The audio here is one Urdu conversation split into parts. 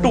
2,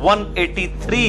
183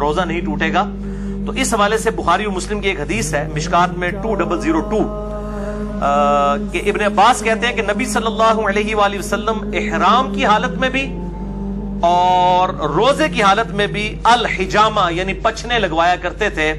روزہ نہیں ٹوٹے گا. تو اس حوالے سے بخاری اور مسلم کی ایک حدیث ہے مشکات میں 2002 کہ ابن عباس کہتے ہیں کہ نبی صلی اللہ علیہ وآلہ وسلم احرام کی حالت میں بھی اور روزے کی حالت میں بھی الحجامہ یعنی پچھنے لگوایا کرتے تھے،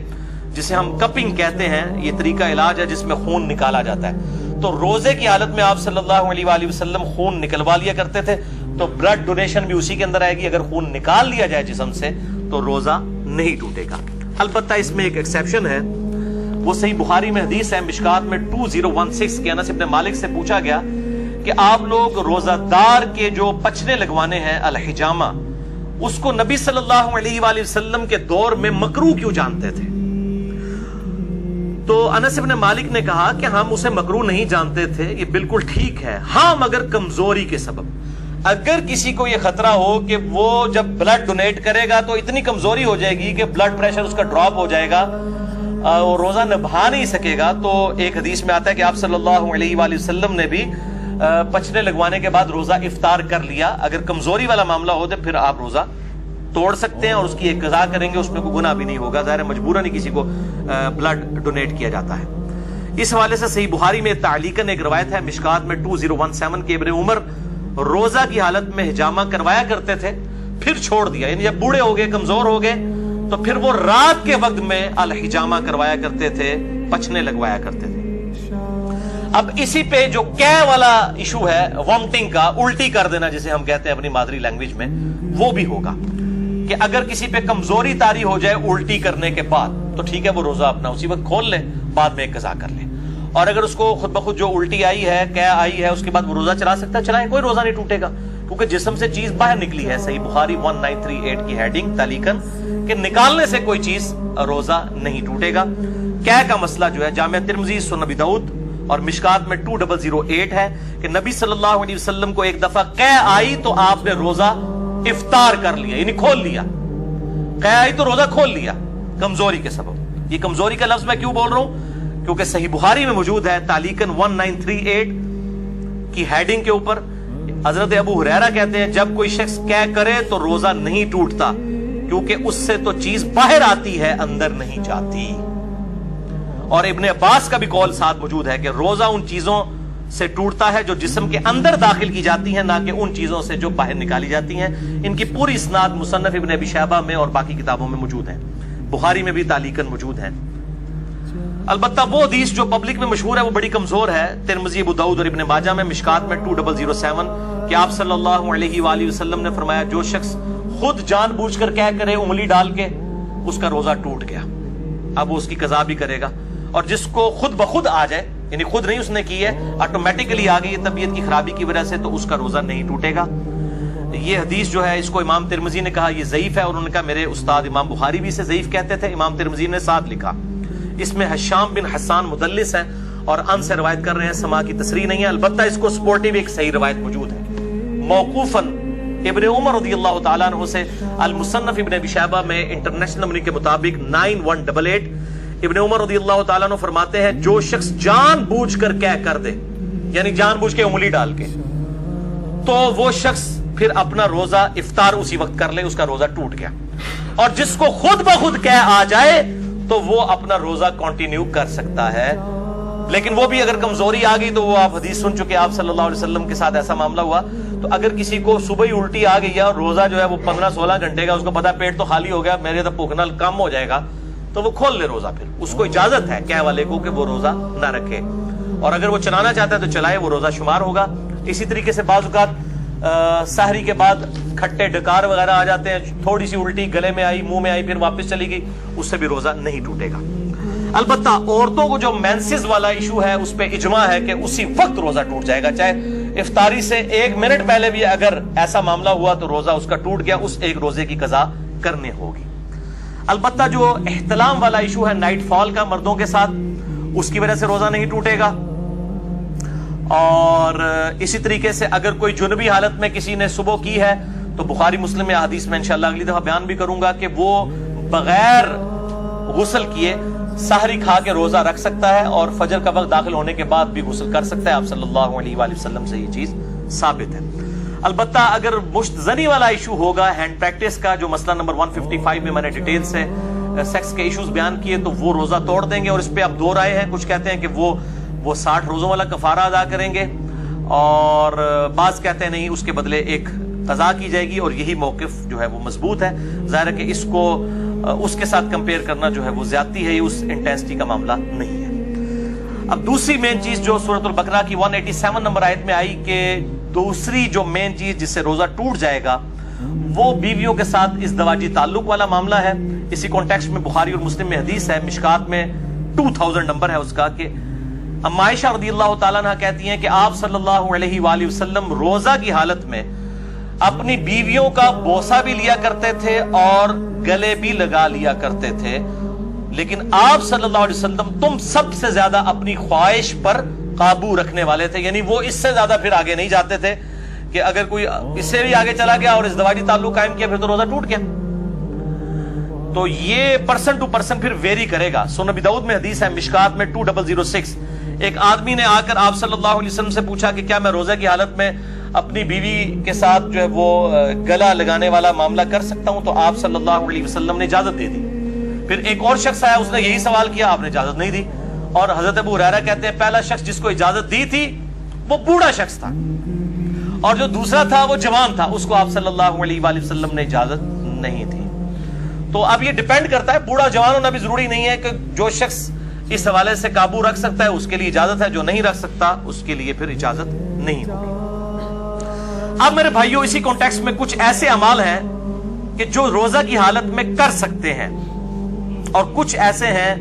جسے ہم کپنگ کہتے ہیں. یہ طریقہ علاج ہے جس میں خون نکالا جاتا ہے. تو روزے کی حالت میں آپ صلی اللہ علیہ وآلہ وسلم خون نکلوا لیا کرتے تھے. تو بلڈ ڈونیشن بھی اسی کے اندر آئے گی. اگر خون نکال لیا جائے جسم سے تو روزہ نہیں ٹوٹے گا. البتہ اس میں ایک ایکسیپشن ہے، وہ صحیح بخاری میں حدیث ہے مشکات میں 2016 کے انس ابن مالک سے پوچھا گیا کہ آپ لوگ روزہ دار کے جو پچھنے لگوانے ہیں الحجامہ، اس کو نبی صلی اللہ علیہ وآلہ وسلم کے دور میں مکروہ کیوں جانتے تھے؟ تو انس ابن مالک نے کہا کہ ہم اسے مکروہ نہیں جانتے تھے، یہ بالکل ٹھیک ہے، ہاں مگر کمزوری کے سبب. اگر کسی کو یہ خطرہ ہو کہ وہ جب بلڈ ڈونیٹ کرے گا تو اتنی کمزوری ہو جائے گی کہ بلڈ پریشر اس کا ڈراپ ہو جائے گا اور روزہ نبھا نہیں سکے گا، تو ایک حدیث میں آتا ہے کہ آپ صلی اللہ علیہ وآلہ وسلم نے بھی پچھنے لگوانے کے بعد روزہ افطار کر لیا. اگر کمزوری والا معاملہ ہو تو پھر آپ روزہ توڑ سکتے ہیں اور اس کی ایک قضا کریں گے، اس میں کوئی گناہ بھی نہیں ہوگا. ظاہر مجبوراً کسی کو بلڈ ڈونیٹ کیا جاتا ہے. اس حوالے سے صحیح بخاری میں تعلیقاً ایک روایت ہے مشکات میں 2017 کے ابن عمر روزہ کی حالت میں حجامہ کروایا کرتے تھے، پھر چھوڑ دیا. یعنی جب بوڑھے ہو گئے، کمزور ہو گئے، تو پھر وہ رات کے وقت میں الحجامہ کروایا کرتے تھے، پچھنے لگوایا کرتے تھے. اب اسی پہ جو کہہ والا ایشو ہے وامٹنگ کا، الٹی کر دینا جسے ہم کہتے ہیں اپنی مادری لینگویج میں، وہ بھی ہوگا کہ اگر کسی پہ کمزوری طاری ہو جائے الٹی کرنے کے بعد تو ٹھیک ہے، وہ روزہ اپنا اسی وقت کھول لے، بعد میں ایک قضا کر لے. اور اگر اس کو خود بخود جو الٹی آئی ہے، کیا آئی ہے، اس کے بعد وہ روزہ چلا سکتا ہے، چلائیں، کوئی روزہ نہیں ٹوٹے گا، کیونکہ جسم سے چیز باہر نکلی ہے. صحیح بخاری 1938 کی ہیڈنگ تعلیقاً کہ نکالنے سے کوئی چیز روزہ نہیں ٹوٹے گا. کیا کا مسئلہ جو ہے جامعہ ترمذی، سنن ابی داؤد اور مشکات میں 2008 ہے کہ نبی صلی اللہ علیہ وسلم کو ایک دفعہ قے آئی تو آپ نے روزہ افطار کر لیا، یعنی کھول لیا. قے آئی تو روزہ کھول لیا کمزوری کے سبب. یہ کمزوری کا لفظ میں کیوں بول رہا ہوں؟ کیونکہ صحیح بخاری میں موجود ہے تعلیقاً 1938 کی ہیڈنگ کے اوپر حضرت ابو ہریرہ کہتے ہیں جب کوئی شخص قے کرے تو روزہ نہیں ٹوٹتا، کیونکہ اس سے تو چیز باہر آتی ہے، اندر نہیں جاتی. اور ابن عباس کا بھی قول ساتھ موجود ہے کہ روزہ ان چیزوں سے ٹوٹتا ہے جو جسم کے اندر داخل کی جاتی ہیں، نہ کہ ان چیزوں سے جو باہر نکالی جاتی ہیں. ان کی پوری اسناد مصنف ابن ابی شیبہ میں اور باقی کتابوں میں موجود ہیں، بخاری میں بھی تعلیقاً موجود ہیں. البتہ وہ حدیث جو پبلک میں مشہور ہے وہ بڑی کمزور ہے. ترمذی، ابو داؤد اور ابن ماجہ میں مشکات میں 2007 کہ آپ صلی اللہ علیہ وآلہ وسلم نے فرمایا جو شخص خود جان بوجھ کر کیا کرے انگلی ڈال کے، اس کا روزہ ٹوٹ گیا، اب وہ اس کی قضا بھی کرے گا. اور جس کو خود بخود آ جائے، یعنی خود نہیں اس نے کی ہے، آٹومیٹکلی آ گئی ہے طبیعت کی خرابی کی وجہ سے، تو اس کا روزہ نہیں ٹوٹے گا. یہ حدیث جو ہے اس کو امام ترمذی نے کہا یہ ضعیف ہے، اور انہوں نے کہا میرے استاد امام بخاری بھی اسے ضعیف کہتے تھے. امام ترمذی نے ساتھ لکھا اس میں حشام بن حسان مدلس ہیں اور ان سے روایت کر رہے ہیں، سما کی تصریح نہیں ہے. البتہ اس کو سپورٹیو ایک صحیح روایت موجود ہے موقوفاً ابن عمر رضی اللہ تعالیٰ عنہ سے. المصنف ابن ابی شیبہ میں انٹرنیشنل نمبر کے مطابق 9188 ابن عمر رضی اللہ تعالیٰ عنہ فرماتے ہیں جو شخص جان بوجھ کر کہہ کر دے، یعنی جان بوجھ کے انگلی ڈال کے، تو وہ شخص پھر اپنا روزہ افطار اسی وقت کر لے، اس کا روزہ ٹوٹ گیا. اور جس کو خود بخود کہہ آ جائے تو وہ اپنا روزہ کنٹینیو کر سکتا ہے. لیکن وہ بھی اگر کمزوری آ گئی تو وہ آپ حدیث سن چکے، آپ صلی اللہ علیہ وسلم کے ساتھ ایسا معاملہ ہوا. تو اگر کسی کو صبح ہی الٹی آ گئی ہے اور روزہ جو ہے وہ 15-16 گھنٹے کا، اس کو پتا پیٹ تو خالی ہو گیا، میرے تو بھوک نہ کم ہو جائے گا، تو وہ کھول لے روزہ. پھر اس کو اجازت ہے کہہ والے کو کہ وہ روزہ نہ رکھے، اور اگر وہ چلانا چاہتا ہے تو چلائے، وہ روزہ شمار ہوگا. اسی طریقے سے بعض اوقات سحری کے بعد کھٹے ڈکار وغیرہ آ جاتے ہیں، تھوڑی سی الٹی گلے میں آئی، منہ میں آئی، پھر واپس چلی گئی، اس سے بھی روزہ نہیں ٹوٹے گا. البتہ عورتوں کو جو مینسز والا ایشو ہے اس پہ اجماع ہے کہ اسی وقت روزہ ٹوٹ جائے گا، چاہے افطاری سے 1 منٹ پہلے بھی اگر ایسا معاملہ ہوا تو روزہ اس کا ٹوٹ گیا، اس ایک روزے کی قضا کرنی ہوگی. البتہ جو احتلام والا ایشو ہے نائٹ فال کا مردوں کے ساتھ، اس کی وجہ سے روزہ نہیں ٹوٹے گا. اور اسی طریقے سے اگر کوئی جنبی حالت میں کسی نے صبح کی ہے تو بخاری مسلم میں حدیث میں انشاءاللہ اگلی دفعہ بیان بھی کروں گا کہ وہ بغیر غسل کیے سحری کھا کے روزہ رکھ سکتا ہے، اور فجر کا وقت داخل ہونے کے بعد بھی غسل کر سکتا ہے. آپ صلی اللہ علیہ وآلہ وسلم سے یہ چیز ثابت ہے. البتہ اگر مشت زنی والا ایشو ہوگا ہینڈ پریکٹس کا، جو مسئلہ نمبر 155 میں میں نے ڈیٹیل سے سیکس کے ایشوز بیان کیے، تو وہ روزہ توڑ دیں گے، اور اس پہ اب دو رائے ہیں. کچھ کہتے ہیں کہ وہ 60 روزوں والا کفارہ ادا کریں گے، اور بعض کہتے ہیں نہیں، اس کے بدلے ایک قضا کی جائے گی، اور یہی موقف جو ہے وہ مضبوط ہے. ظاہر ہے کہ اس کو اس کے ساتھ کمپیئر کرنا جو ہے وہ زیادتی ہے، یہ اس انٹینسٹی کا معاملہ نہیں ہے. اب دوسری مین چیز جو سورۃ البقرہ کی 187 نمبر آیت میں آئی کہ دوسری جو مین چیز جس سے روزہ ٹوٹ جائے گا وہ بیویوں کے ساتھ ازدواجی تعلق والا معاملہ ہے. اسی کانٹیکسٹ میں بخاری اور مسلم میں حدیث ہے، مشکات میں 2000 نمبر ہے اس کا، کہ ام عائشہ رضی اللہ تعالیٰ عنہ کہتی ہیں کہ آپ صلی اللہ علیہ وآلہ وسلم روزہ کی حالت میں اپنی بیویوں کا بوسہ بھی لیا کرتے تھے اور گلے بھی لگا لیا کرتے تھے، لیکن آپ صلی اللہ علیہ وسلم تم سب سے زیادہ اپنی خواہش پر قابو رکھنے والے تھے. یعنی وہ اس سے زیادہ پھر آگے نہیں جاتے تھے کہ اگر کوئی اس سے بھی آگے چلا گیا اور ازدواجی تعلق قائم کیا پھر تو روزہ ٹوٹ گیا. تو یہ پرسن ٹو پرسن پھر ویری کرے گا. سنن ابی داؤد میں حدیث ہے مشکات میں 2006، ایک آدمی نے آ کر آپ صلی اللہ علیہ وسلم سے پوچھا کہ کیا میں روزہ کی حالت میں اپنی بیوی کے ساتھ جو ہے وہ گلا لگانے والا معاملہ کر سکتا ہوں؟ تو آپ صلی اللہ علیہ وسلم نے اجازت دے دی. پھر ایک اور شخص آیا، اس نے یہی سوال کیا، آپ نے اجازت نہیں دی. اور حضرت ابو ہریرہ کہتے ہیں پہلا شخص جس کو اجازت دی تھی وہ بوڑھا شخص تھا، اور جو دوسرا تھا وہ جوان تھا، اس کو آپ صلی اللہ علیہ وآلہ وسلم نے اجازت نہیں دی. تو اب یہ ڈیپینڈ کرتا ہے، بوڑھا جوان ہونا بھی ضروری نہیں ہے، کہ جو شخص اس حوالے سے قابو رکھ سکتا ہے اس کے لیے اجازت ہے، جو نہیں رکھ سکتا اس کے لیے پھر اجازت نہیں ہوگی. اب میرے بھائیوں اسی کانٹیکسٹ میں کچھ ایسے اعمال ہیں کہ جو روزہ کی حالت میں کر سکتے ہیں، اور کچھ ایسے ہیں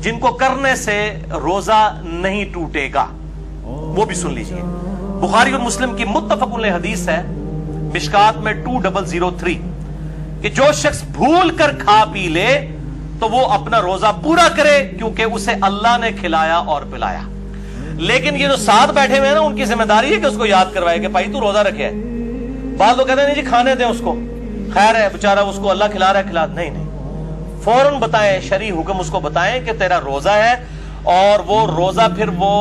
جن کو کرنے سے روزہ نہیں ٹوٹے گا. وہ بھی سن لیجئے. بخاری اور مسلم کی متفق علیہ حدیث ہے مشکات میں 2003 کہ جو شخص بھول کر کھا پی لے تو وہ اپنا روزہ پورا کرے، کیونکہ اسے اللہ نے کھلایا اور پلایا. لیکن یہ جو ساتھ بیٹھے ہوئے ہیں نا، ان کی ذمہ داری ہے کہ اس کو یاد کروائے کہ بھائی تو روزہ رکھے. بعض لوگ کہتے ہیں نہیں جی کھانے دیں اس کو، خیر ہے بیچارہ، اس کو اللہ کھلا رہا ہے، کھلا. نہیں، فوراً بتائیں، شرعی حکم اس کو بتائیں کہ تیرا روزہ ہے، اور وہ روزہ پھر وہ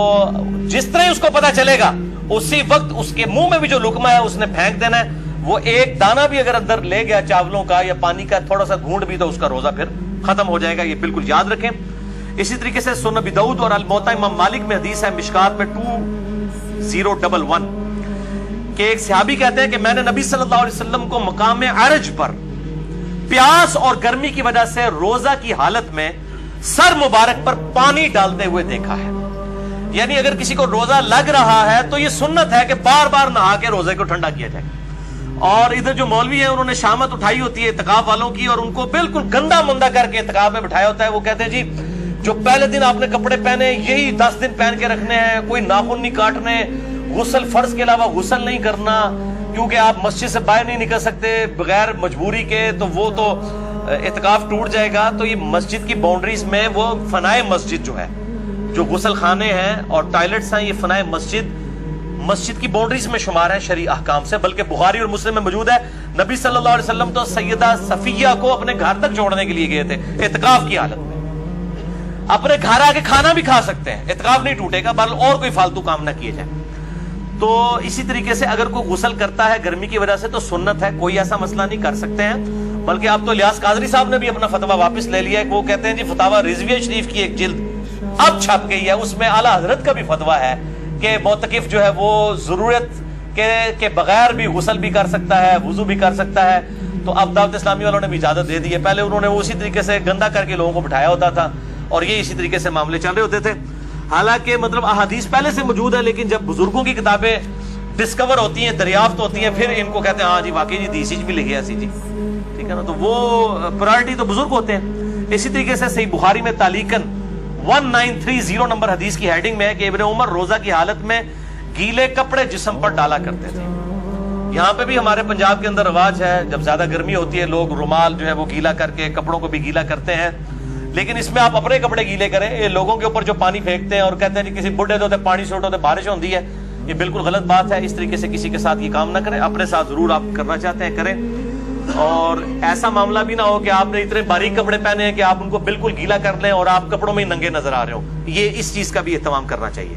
جس طرح اس کو پتا چلے گا اسی وقت اس کے منہ میں بھی جو لقمہ ہے اس نے پھینک دینا ہے. وہ ایک دانہ بھی اگر اندر لے گیا چاولوں کا یا پانی کا تھوڑا سا گھونٹ بھی، تو اس کا روزہ پھر ختم ہو جائے گا. یہ بالکل یاد رکھیں. اسی طریقے سے سنن ابی داؤد اور الموطا امام مالک میں حدیث ہے مشکات میں 2011 کہ ایک صحابی کہتے ہیں کہ میں نے نبی صلی اللہ علیہ وسلم کو مقام عرج پر پیاس اور گرمی کی وجہ سے روزہ کی حالت میں سر مبارک پر پانی ڈالتے ہوئے دیکھا ہے. یعنی اگر کسی کو روزہ لگ رہا ہے تو یہ سنت ہے کہ بار بار نہا کے روزے کو ٹھنڈا کیا جائے. اور ادھر جو مولوی ہیں انہوں نے شامت اٹھائی ہوتی ہے اعتکاف والوں کی، اور ان کو بالکل گندا مندا کر کے اعتکاف میں بٹھایا ہوتا ہے. وہ کہتے ہیں جی جو پہلے دن آپ نے کپڑے پہنے یہی 10 دن پہن کے رکھنے ہیں، کوئی ناخن نہیں کاٹنے، غسل فرض کے علاوہ غسل نہیں کرنا، کیونکہ آپ مسجد سے باہر نہیں نکل سکتے بغیر مجبوری کے، تو وہ تو اعتکاف ٹوٹ جائے گا. تو یہ مسجد کی باؤنڈریز میں وہ فنائے مسجد جو ہے، جو غسل خانے ہیں اور ٹائلٹس ہیں، یہ فنائے مسجد کی باؤنڈریز میں شمار ہے شرعی احکام سے. بلکہ بخاری اور مسلم میں موجود ہے نبی صلی اللہ علیہ وسلم تو سیدہ صفیہ کو اپنے گھر تک چھوڑنے کے لیے گئے تھے اعتکاف کی حالت میں. اپنے گھر آ کے کھانا بھی کھا سکتے ہیں، اعتکاف نہیں ٹوٹے گا، بل اور کوئی فالتو کام نہ کیے جائے. تو اسی طریقے سے اگر کوئی غسل کرتا ہے گرمی کی وجہ سے تو سنت ہے، کوئی ایسا مسئلہ نہیں، کر سکتے ہیں. بلکہ اب تو الیاس قادری صاحب نے بھی اپنا فتویٰ واپس لے لیا ہے. وہ کہتے ہیں جی فتاویٰ رضویہ شریف کی ایک جلد اب چھپ گئی ہے، اس میں اعلیٰ حضرت کا بھی فتویٰ ہے کہ معتکف جو ہے وہ ضرورت کے بغیر بھی غسل بھی کر سکتا ہے، وضو بھی کر سکتا ہے. تو اب دعوت اسلامی والوں نے بھی اجازت دے دی ہے. پہلے انہوں نے اسی طریقے سے گندا کر کے لوگوں کو بٹھایا ہوتا تھا، اور یہ اسی طریقے سے معاملے چل رہے ہوتے تھے. حالانکہ مطلب احادیث پہلے سے موجود ہے، لیکن جب بزرگوں کی کتابیں ڈسکور ہوتی ہیں، دریافت ہوتی ہیں، پھر ان کو کہتے ہیں ہاں جی واقعی جی دیسی بھی لکھی ایسی جی، ٹھیک ہے نا. تو وہ پرائرٹی تو بزرگ ہوتے ہیں. اسی طریقے سے صحیح بخاری میں تعلیقاً 1930 نمبر حدیث کی ہیڈنگ میں ہے کہ ابن عمر روزہ کی حالت میں گیلے کپڑے جسم پر ڈالا کرتے تھے. یہاں پہ بھی ہمارے پنجاب کے اندر رواج ہے، جب زیادہ گرمی ہوتی ہے لوگ رومال جو ہے وہ گیلا کر کے کپڑوں کو بھی گیلا کرتے ہیں. لیکن اس میں آپ اپنے کپڑے گیلے کریں. یہ لوگوں کے اوپر جو پانی پھینکتے ہیں اور کہتے ہیں کسی بڈھے تو پانی سے اٹھو تو بارش ہوتی ہے، یہ بالکل غلط بات ہے. اس طریقے سے کسی کے ساتھ یہ کام نہ کریں. اپنے ساتھ ضرور آپ کرنا چاہتے ہیں کریں، اور ایسا معاملہ بھی نہ ہو کہ آپ نے اتنے باریک کپڑے پہنے ہیں کہ آپ ان کو بالکل گیلا کر لیں اور آپ کپڑوں میں ہی ننگے نظر آ رہے ہو. یہ اس چیز کا بھی اہتمام کرنا چاہیے.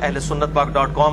ahlesunnatpak.com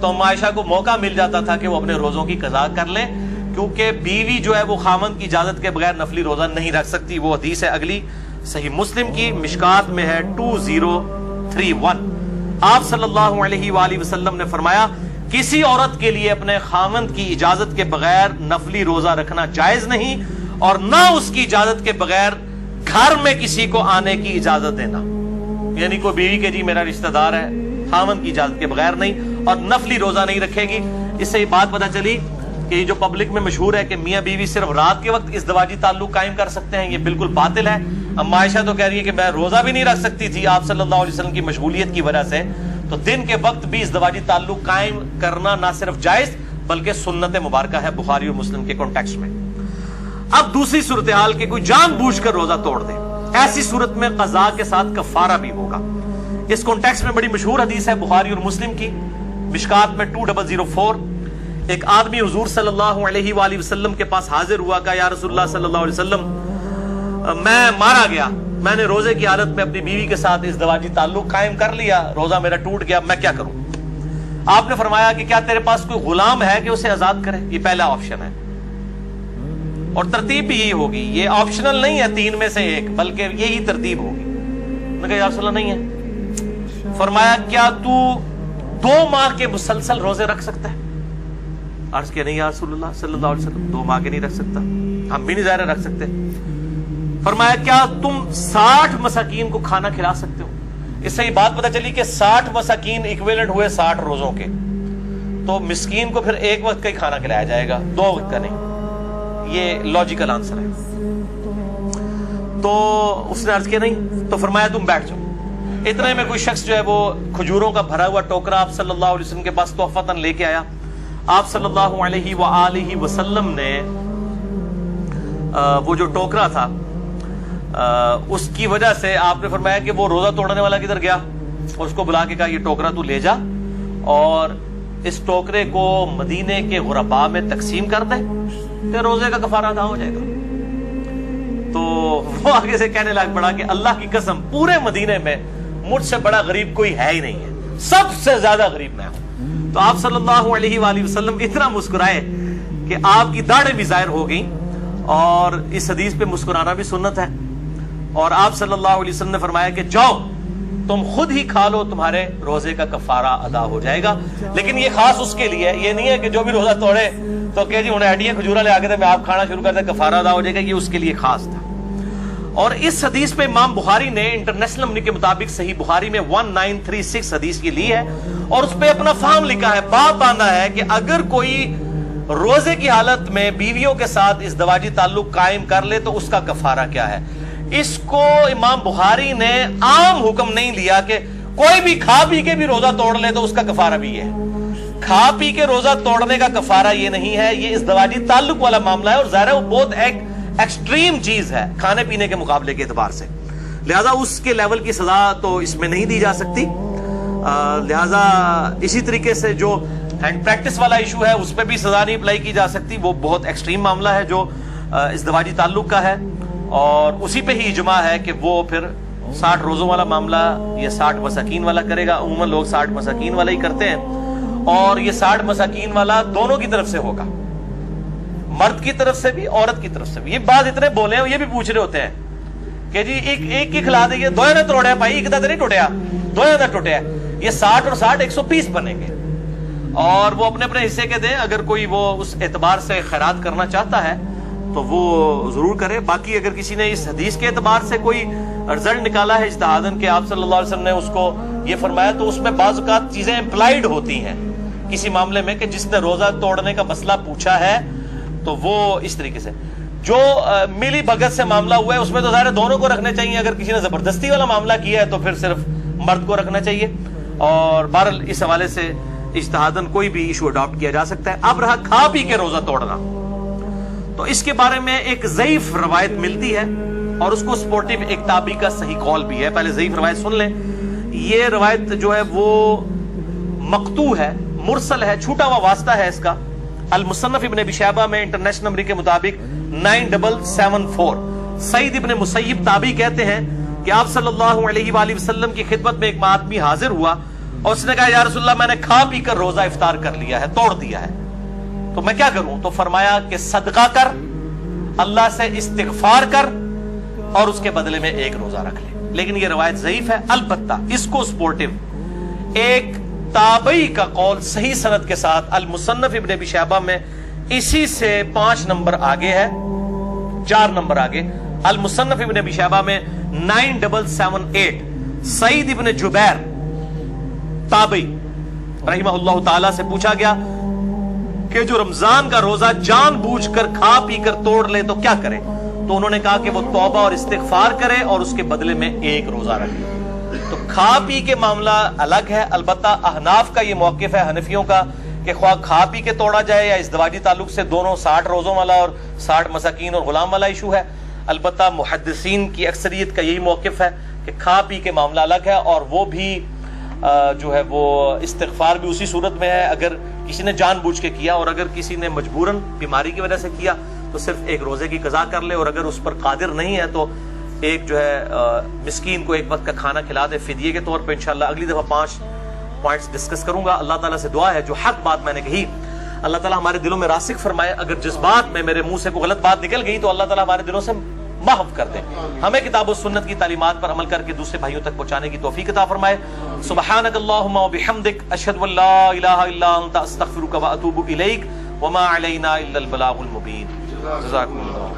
تو ام عائشہ کو موقع مل جاتا تھا کہ وہ اپنے روزوں کی قضا کر لیں، کیونکہ بیوی جو ہے وہ خاوند کی اجازت کے بغیر نفلی روزہ نہیں رکھ سکتی۔ وہ حدیث ہے اگلی صحیح مسلم کی، مشکات میں ہے 2031۔ آپ صلی اللہ علیہ وآلہ وسلم نے فرمایا کسی عورت کے لیے اپنے خاوند کی اجازت کے بغیر نفلی روزہ رکھنا جائز نہیں، اور نہ اس کی اجازت کے بغیر گھر میں کسی کو آنے کی اجازت دینا۔ یعنی کوئی بیوی کے جی میرا رشتہ دار ہے، خاوند کی اجازت کے بغیر نہیں، اور نفلی روزہ نہیں رکھے گی۔ اس سے یہ بات پتہ چلی کہ یہ جو پبلک میں مشہور ہے کہ میاں بیوی صرف رات کے وقت ازدواجی تعلق قائم کر سکتے ہیں، یہ بالکل باطل ہے۔ اما عائشہ تو کہہ رہی ہے کہ میں روزہ بھی نہیں رکھ سکتی تھی آپ صلی اللہ علیہ وسلم کی مشغولیت کی وجہ سے، تو دن کے وقت بھی ازدواجی تعلق قائم کرنا نہ صرف جائز بلکہ سنت مبارکہ ہے بخاری اور مسلم کے کانٹیکسٹ میں۔ اب دوسری صورتحال کہ کوئی جان بوجھ کر روزہ توڑ دے، ایسی صورت میں قضا کے ساتھ کفارہ بھی ہوگا۔ اس کانٹیکسٹ میں بڑی مشہور حدیث ہے بخاری اور مسلم کی، مشکات میں 2004۔ ایک آدمی حضور صلی اللہ علیہ وآلہ وسلم کے پاس حاضر ہوا، کہا یا رسول اللہ صلی اللہ علیہ وسلم میں مارا گیا، میں نے روزے کی حالت میں اپنی بیوی کے ساتھ ازدواجی تعلق قائم کر لیا، روزہ میرا ٹوٹ گیا، میں کیا کروں؟ آپ نے فرمایا کہ کیا تیرے پاس کوئی غلام ہے کہ اسے آزاد کرے؟ یہ پہلا آپشن ہے، اور ترتیب بھی یہی ہوگی، یہ آپشنل نہیں ہے 3 میں سے 1 بلکہ یہی ترتیب ہوگی۔ میں کہا یا رسول اللہ نہیں ہے۔ فرمایا کیا تو 2 ماہ کے مسلسل روزے رکھ سکتا ہے؟ عرض کیا نہیں یا رسول اللہ صلی اللہ علیہ وسلم 2 ماہ کے نہیں رکھ سکتا، ہم بھی نہیں ظاہر رکھ سکتے۔ فرمایا کیا تم 60 مساکین کو کھانا کھلا سکتے ہو؟ اس سے یہ بات پتہ چلی کہ 60 مساکین ایکویلنٹ ہوئے 60 روزوں کے، تو مسکین کو پھر 1 وقت کا ہی کھانا کھلایا جائے گا، 2 وقت کا نہیں۔ یہ لاجیکل آنسر ہے۔ تو اس نے عرض کیا نہیں، تو فرمایا تم بیٹھ جاؤ۔ اتنے میں کوئی شخص جو ہے وہ کھجوروں کا بھرا ہوا ٹوکرا آپ صلی اللہ علیہ وسلم کے پاس تحفتاً لے کے آیا۔ آپ صلی اللہ علیہ وآلہ وسلم نے وہ جو ٹوکرا تھا اس کی وجہ سے آپ نے فرمایا کہ وہ روزہ توڑنے والا کدھر گیا، اور اس کو بلا کے کہا یہ ٹوکرا تو لے جا اور اس ٹوکرے کو مدینے کے غرباء میں تقسیم کر دے، تو روزے کا کفارہ ادا ہو جائے گا۔ تو وہ آگے سے کہنے لگ پڑا کہ اللہ کی قسم پورے مدینے میں مجھ سے بڑا غریب کوئی ہے ہی نہیں ہے، سب سے زیادہ غریب میں ہوں۔ تو آپ صلی اللہ علیہ وآلہ وسلم اتنا مسکرائے کہ آپ کی داڑھیں بھی ظاہر ہو گئیں، اور اس حدیث پہ مسکرانا بھی سنت ہے۔ اور آپ صلی اللہ علیہ وسلم نے فرمایا کہ جاؤ تم خود ہی کھا لو، تمہارے روزے کا کفارہ ادا ہو جائے گا۔ لیکن یہ خاص اس کے لیے ہے، یہ نہیں ہے کہ جو بھی روزہ توڑے تو کہ جی انہیں ایڈیاں کھجورا لے آ کے دے میں آپ کھانا شروع کر دے کفارہ ادا ہو جائے گا، یہ اس کے لیے خاص تھا۔ اور اس حدیث پہ امام بخاری نے انٹرنیشنل نمبر کے مطابق صحیح بخاری میں 1936 حدیث کی لی ہے، اور اس پہ اپنا فہم لکھا ہے، باب باندھا ہے کہ اگر کوئی روزے کی حالت میں بیویوں کے ساتھ ازدواجی تعلق قائم کر لے تو اس کا کفارہ کیا ہے۔ اس کو امام بخاری نے عام حکم نہیں لیا کہ کوئی بھی کھا پی کے بھی روزہ توڑ لے تو اس کا کفارہ بھی ہے۔ کھا پی کے روزہ توڑنے کا کفارہ یہ نہیں ہے، یہ ازدواجی تعلق والا معاملہ ہے، اور ظاہر ہے وہ بہت ایک ایکسٹریم چیز ہے کھانے پینے کے مقابلے کے اعتبار سے، لہذا اس کے لیول کی سزا تو اس میں نہیں دی جا سکتی۔ لہذا اسی طریقے سے جو ہینڈ پریکٹس والا ایشو ہے اس پہ بھی سزا نہیں اپلائی کی جا سکتی، وہ بہت ایکسٹریم معاملہ ہے جو ازدواجی تعلق کا ہے، اور اسی پہ ہی اجماع ہے کہ وہ پھر 60 روزوں والا معاملہ یہ 60 مساکین والا کرے گا۔ عموماً لوگ 60 مساکین والا ہی کرتے ہیں، اور یہ 60 مساکین والا دونوں کی طرف سے ہوگا، مرد کی طرف سے بھی عورت کی طرف سے بھی۔ یہ بات اتنے بولے ہیں، یہ بھی پوچھ رہے ہوتے ہیں کہ جی ایک کی کھلا دیں گے، دو نہ توڑیا بھائی، ایک نہیں ٹوٹیا، دو نہ ٹوٹیا، یہ 60 اور 60 120 بنیں گے، اور وہ اپنے اپنے حصے کے دیں۔ اگر کوئی وہ اس اعتبار سے خیرات کرنا چاہتا ہے تو وہ ضرور کرے۔ باقی اگر کسی نے اس حدیث کے اعتبار سے کوئی رزلٹ نکالا ہے اجتہاداً کہ آپ صلی اللہ علیہ وسلم نے اس کو یہ فرمایا، تو اس میں بعض اوقات چیزیں امپلائیڈ ہوتی ہیں کسی معاملے میں، کہ جس نے روزہ توڑنے کا مسئلہ پوچھا ہے تو وہ اس طریقے سے جو ملی بھگت سے معاملہ ہوا ہے اس میں تو ظاہر دونوں کو رکھنے چاہیے، اگر کسی نے زبردستی والا معاملہ کیا ہے تو پھر صرف مرد کو رکھنا چاہیے۔ اور بہرحال اس حوالے سے اجتہاداً کوئی بھی ایشو اڈاپٹ کیا جا سکتا ہے۔ اب رہا کھا پی کے روزہ توڑنا، تو اس کے بارے میں ایک ضعیف روایت ملتی ہے، اور اس کو سپورٹیو ایک تابعی کا صحیح قول بھی ہے۔ پہلے ضعیف روایت سن لیں۔ یہ روایت جو ہے وہ مقطوع ہے، مرسل ہے، چھوٹا ہوا واسطہ ہے اس کا۔ المصنف ابن ابی شیبہ میں انٹرنیشنل نمبر کے مطابق 9774 سعید ابن مسیب تابعی کہتے ہیں کہ آپ صلی اللہ علیہ وآلہ وسلم کی خدمت میں ایک آدمی حاضر ہوا، اور اس نے کہا یا رسول اللہ میں نے کھا پی کر روزہ افطار کر لیا ہے, توڑ دیا ہے, تو میں کیا کروں؟ تو فرمایا کہ صدقہ کر, اللہ سے استغفار کر, اور اس کے بدلے میں ایک روزہ رکھ لے. لیکن یہ روایت ضعیف ہے. البتہ اس کو سپورٹو ایک تابعی کا قول صحیح سند کے ساتھ المصنف ابن ابی شیبہ میں اسی سے 5 نمبر آگے ہے, 4 نمبر آگے. المصنف ابن ابی شیبہ میں 9778 سعید ابن جبیر تابعی رحمہ اللہ تعالی سے پوچھا گیا کہ جو رمضان کا روزہ جان بوجھ کر کھا پی کر توڑ لے تو کیا کرے؟ تو انہوں نے کہا کہ وہ توبہ اور استغفار کرے اور اس کے بدلے میں ایک روزہ رکھے. تو کھا پی کے معاملہ الگ ہے. البتہ احناف کا یہ موقف ہے, حنفیوں کا, کہ خواہ کھا پی کے توڑا جائے یا ازدواجی تعلق سے, دونوں 60 روزوں والا اور 60 مساکین اور غلام والا ایشو ہے. البتہ محدثین کی اکثریت کا یہی موقف ہے کہ کھا پی کے معاملہ الگ ہے, اور وہ بھی جو ہے وہ استغفار بھی اسی صورت میں ہے اگر کسی نے جان بوجھ کے کیا, اور اگر کسی نے مجبوراً بیماری کی وجہ سے کیا تو صرف ایک روزے کی قضا کر لے, اور اگر اس پر قادر نہیں ہے تو ایک جو ہے مسکین کو ایک وقت کا کھانا کھلا دے فدیے کے طور پہ. انشاءاللہ اگلی دفعہ 5 پوائنٹس ڈسکس کروں گا. اللہ تعالیٰ سے دعا ہے جو حق بات میں نے کہی اللہ تعالیٰ ہمارے دلوں میں راسخ فرمائے. اگر جس بات میں میرے منہ سے کوئی غلط بات نکل گئی تو اللہ تعالیٰ ہمارے دلوں سے معاف کر دے. ہمیں کتاب و سنت کی تعلیمات پر عمل کر کے دوسرے بھائیوں تک پہنچانے کی توفیق عطا فرمائے. سبحانک اللہم و بحمدک, اشہد ان لا الہ الا انت, استغفرک و اتوب الیک, وما علینا الا البلاغ المبین. جزاکم اللہ.